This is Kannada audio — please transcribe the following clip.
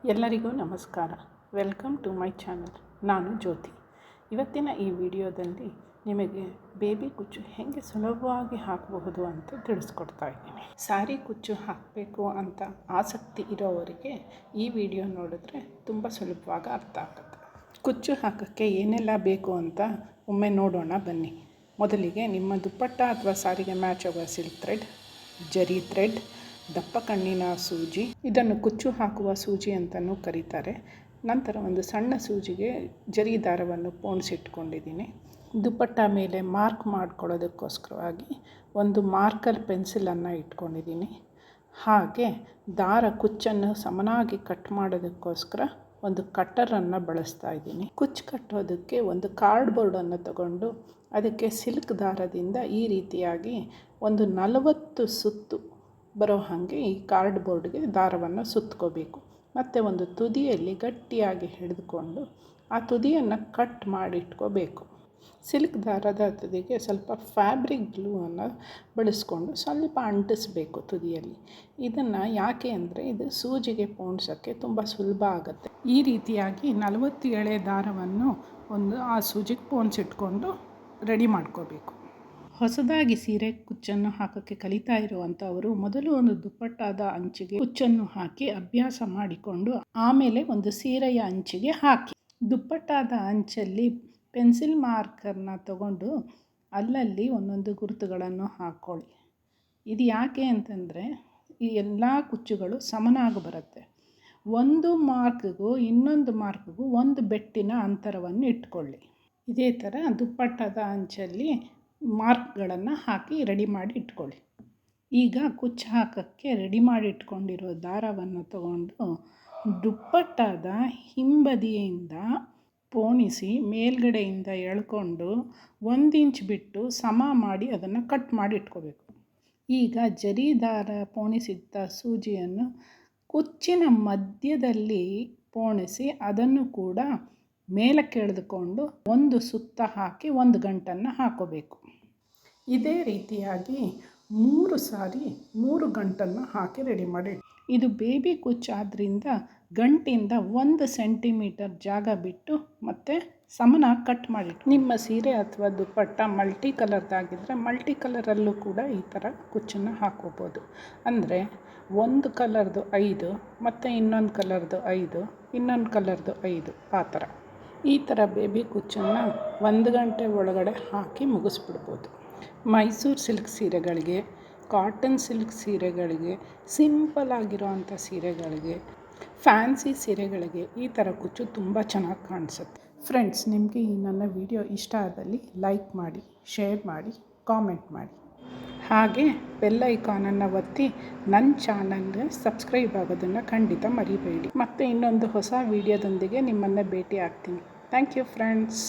ಎಲ್ಲರಿಗೂ ನಮಸ್ಕಾರ. Welcome to my channel. ನಾನು ಜ್ಯೋತಿ. ಇವತ್ತಿನ ಈ ವಿಡಿಯೋದಲ್ಲಿ ನಿಮಗೆ ಬೇಬಿ ಕುಚ್ಚು ಹೇಗೆ ಸುಲಭವಾಗಿ ಹಾಕಬಹುದು ಅಂತ ತಿಳಿಸ್ಕೊಡ್ತಾ ಇದ್ದೀನಿ. ಸಾರಿ ಕುಚ್ಚು ಹಾಕಬೇಕು ಅಂತ ಆಸಕ್ತಿ ಇರೋವರಿಗೆ ಈ ವಿಡಿಯೋ ನೋಡಿದ್ರೆ ತುಂಬ ಸುಲಭವಾಗಿ ಅರ್ಥ ಆಗುತ್ತೆ. ಕುಚ್ಚು ಹಾಕೋಕ್ಕೆ ಏನೆಲ್ಲ ಬೇಕು ಅಂತ ಒಮ್ಮೆ ನೋಡೋಣ ಬನ್ನಿ. ಮೊದಲಿಗೆ ನಿಮ್ಮ ದುಪ್ಪಟ್ಟ ಅಥವಾ ಸಾರಿಗೆ ಮ್ಯಾಚ್ ಆಗುವ ಸಿಲ್ಕ್ ಥ್ರೆಡ್, ಜರಿ ಥ್ರೆಡ್, ದಪ್ಪ ಕಣ್ಣಿನ ಸೂಜಿ, ಇದನ್ನು ಕುಚ್ಚು ಹಾಕುವ ಸೂಜಿ ಅಂತಲೂ ಕರೀತಾರೆ. ನಂತರ ಒಂದು ಸಣ್ಣ ಸೂಜಿಗೆ ಜರಿ ದಾರವನ್ನು ಪೋಣಿಸಿಟ್ಕೊಂಡಿದ್ದೀನಿ. ದುಪ್ಪಟ್ಟ ಮೇಲೆ ಮಾರ್ಕ್ ಮಾಡ್ಕೊಳ್ಳೋದಕ್ಕೋಸ್ಕರವಾಗಿ ಒಂದು ಮಾರ್ಕರ್ ಪೆನ್ಸಿಲನ್ನು ಇಟ್ಕೊಂಡಿದ್ದೀನಿ. ಹಾಗೆ ದಾರ ಕುಚ್ಚನ್ನು ಸಮನಾಗಿ ಕಟ್ ಮಾಡೋದಕ್ಕೋಸ್ಕರ ಒಂದು ಕಟ್ಟರನ್ನು ಬಳಸ್ತಾ ಇದ್ದೀನಿ. ಕುಚ್ಚು ಕಟ್ಟೋದಕ್ಕೆ ಒಂದು ಕಾರ್ಡ್ಬೋರ್ಡನ್ನು ತಗೊಂಡು ಅದಕ್ಕೆ ಸಿಲ್ಕ್ ದಾರದಿಂದ ಈ ರೀತಿಯಾಗಿ ಒಂದು 40 ಸುತ್ತು ಬರೋ ಹಾಗೆ ಈ ಕಾರ್ಡ್ಬೋರ್ಡ್ಗೆ ದಾರವನ್ನು ಸುತ್ಕೋಬೇಕು. ಮತ್ತು ಒಂದು ತುದಿಯಲ್ಲಿ ಗಟ್ಟಿಯಾಗಿ ಹಿಡಿದುಕೊಂಡು ಆ ತುದಿಯನ್ನು ಕಟ್ ಮಾಡಿಟ್ಕೋಬೇಕು. ಸಿಲ್ಕ್ ದಾರದ ತುದಿಗೆ ಸ್ವಲ್ಪ ಫ್ಯಾಬ್ರಿಕ್ ಗ್ಲೂವನ್ನು ಬಳಸ್ಕೊಂಡು ಸ್ವಲ್ಪ ಅಂಟಿಸ್ಬೇಕು ತುದಿಯಲ್ಲಿ. ಇದನ್ನು ಯಾಕೆ ಅಂದರೆ ಇದು ಸೂಜಿಗೆ ಪೋಣಿಸೋಕ್ಕೆ ತುಂಬ ಸುಲಭ ಆಗುತ್ತೆ. ಈ ರೀತಿಯಾಗಿ 40 ಎಳೆ ದಾರವನ್ನು ಆ ಸೂಜಿಗೆ ಪೋಣಿಸಿಟ್ಕೊಂಡು ರೆಡಿ ಮಾಡ್ಕೋಬೇಕು. ಹೊಸದಾಗಿ ಸೀರೆ ಕುಚ್ಚನ್ನು ಹಾಕೋಕ್ಕೆ ಕಲಿತಾ ಇರುವಂಥವರು ಮೊದಲು ಒಂದು ದುಪ್ಪಟ್ಟಾದ ಅಂಚಿಗೆ ಕುಚ್ಚನ್ನು ಹಾಕಿ ಅಭ್ಯಾಸ ಮಾಡಿಕೊಂಡು ಆಮೇಲೆ ಒಂದು ಸೀರೆಯ ಅಂಚಿಗೆ ಹಾಕಿ. ದುಪ್ಪಟ್ಟಾದ ಅಂಚಲ್ಲಿ ಪೆನ್ಸಿಲ್ ಮಾರ್ಕರ್ನ ತಗೊಂಡು ಅಲ್ಲಲ್ಲಿ ಒಂದೊಂದು ಗುರುತುಗಳನ್ನು ಹಾಕ್ಕೊಳ್ಳಿ. ಇದು ಯಾಕೆ ಅಂತಂದರೆ ಈ ಎಲ್ಲ ಕುಚ್ಚುಗಳು ಸಮನಾಗಿ ಬರುತ್ತೆ. ಒಂದು ಮಾರ್ಕ್ಗೂ ಇನ್ನೊಂದು ಮಾರ್ಕ್ಗೂ ಒಂದು ಬೆಟ್ಟಿನ ಅಂತರವನ್ನು ಇಟ್ಕೊಳ್ಳಿ. ಇದೇ ಥರ ದುಪ್ಪಟ್ಟಾದ ಅಂಚಲ್ಲಿ ಮಾರ್ಕ್ಗಳನ್ನು ಹಾಕಿ ರೆಡಿ ಮಾಡಿ ಇಟ್ಕೊಳ್ಳಿ. ಈಗ ಕುಚ್ಚು ಹಾಕೋಕ್ಕೆ ರೆಡಿ ಮಾಡಿ ಇಟ್ಕೊಂಡಿರೋ ದಾರವನ್ನು ತಗೊಂಡು ದುಪ್ಪಟ್ಟಾದ ಹಿಂಬದಿಯಿಂದ ಪೋಣಿಸಿ ಮೇಲ್ಗಡೆಯಿಂದ ಎಳ್ಕೊಂಡು 1 ಇಂಚ್ ಬಿಟ್ಟು ಸಮ ಮಾಡಿ ಅದನ್ನು ಕಟ್ ಮಾಡಿ ಇಟ್ಕೋಬೇಕು. ಈಗ ಜರಿ ದಾರ ಪೋಣಿಸಿದ್ದ ಸೂಜಿಯನ್ನು ಕುಚ್ಚಿನ ಮಧ್ಯದಲ್ಲಿ ಪೋಣಿಸಿ ಅದನ್ನು ಕೂಡ ಮೇಲಕ್ಕೆ ಎಳೆದುಕೊಂಡು ಒಂದು ಸುತ್ತ ಹಾಕಿ ಒಂದು ಗಂಟನ್ನು ಹಾಕೋಬೇಕು. ಇದೇ ರೀತಿಯಾಗಿ 3 ಸಾರಿ 3 ಗಂಟನ್ನು ಹಾಕಿ ರೆಡಿ ಮಾಡಿ. ಇದು ಬೇಬಿ ಕುಚ್ಚಾದ್ರಿಂದ ಗಂಟಿಂದ 1 ಸೆಂಟಿಮೀಟರ್ ಜಾಗ ಬಿಟ್ಟು ಮತ್ತು ಸಮನಾಗಿ ಕಟ್ ಮಾಡಿ. ನಿಮ್ಮ ಸೀರೆ ಅಥವಾ ದುಪ್ಪಟ್ಟ ಮಲ್ಟಿ ಕಲರ್ದಾಗಿದ್ದರೆ ಮಲ್ಟಿ ಕಲರಲ್ಲೂ ಕೂಡ ಈ ಥರ ಕುಚ್ಚನ್ನು ಹಾಕೋಬೋದು. ಅಂದರೆ ಒಂದು ಕಲರ್ದು 5 ಮತ್ತು ಇನ್ನೊಂದು ಕಲರ್ದು 5, ಇನ್ನೊಂದು ಕಲರ್ದು 5 ಆ ಥರ. ಈ ಥರ ಬೇಬಿ ಕುಚ್ಚನ್ನು 1 ಗಂಟೆ ಒಳಗಡೆ ಹಾಕಿ ಮುಗಿಸ್ಬಿಡ್ಬೋದು. ಮೈಸೂರು ಸಿಲ್ಕ್ ಸೀರೆಗಳಿಗೆ, ಕಾಟನ್ ಸಿಲ್ಕ್ ಸೀರೆಗಳಿಗೆ, ಸಿಂಪಲ್ ಆಗಿರೋವಂಥ ಸೀರೆಗಳಿಗೆ, ಫ್ಯಾನ್ಸಿ ಸೀರೆಗಳಿಗೆ ಈ ಥರ ಕುಚ್ಚು ತುಂಬ ಚೆನ್ನಾಗಿ ಕಾಣಿಸುತ್ತೆ. ಫ್ರೆಂಡ್ಸ್, ನಿಮಗೆ ಈ ನನ್ನ ವಿಡಿಯೋ ಇಷ್ಟ ಆದಲ್ಲಿ ಲೈಕ್ ಮಾಡಿ, ಶೇರ್ ಮಾಡಿ, ಕಾಮೆಂಟ್ ಮಾಡಿ. ಹಾಗೆ ಬೆಲ್ ಐಕಾನನ್ನು ಒತ್ತಿ ನನ್ನ ಚಾನಲ್ಗೆ ಸಬ್ಸ್ಕ್ರೈಬ್ ಆಗೋದನ್ನು ಖಂಡಿತ ಮರಿಬೇಡಿ. ಮತ್ತು ಇನ್ನೊಂದು ಹೊಸ ವಿಡಿಯೋದೊಂದಿಗೆ ನಿಮ್ಮನ್ನು ಭೇಟಿ ಆಗ್ತೀನಿ. Thank you friends.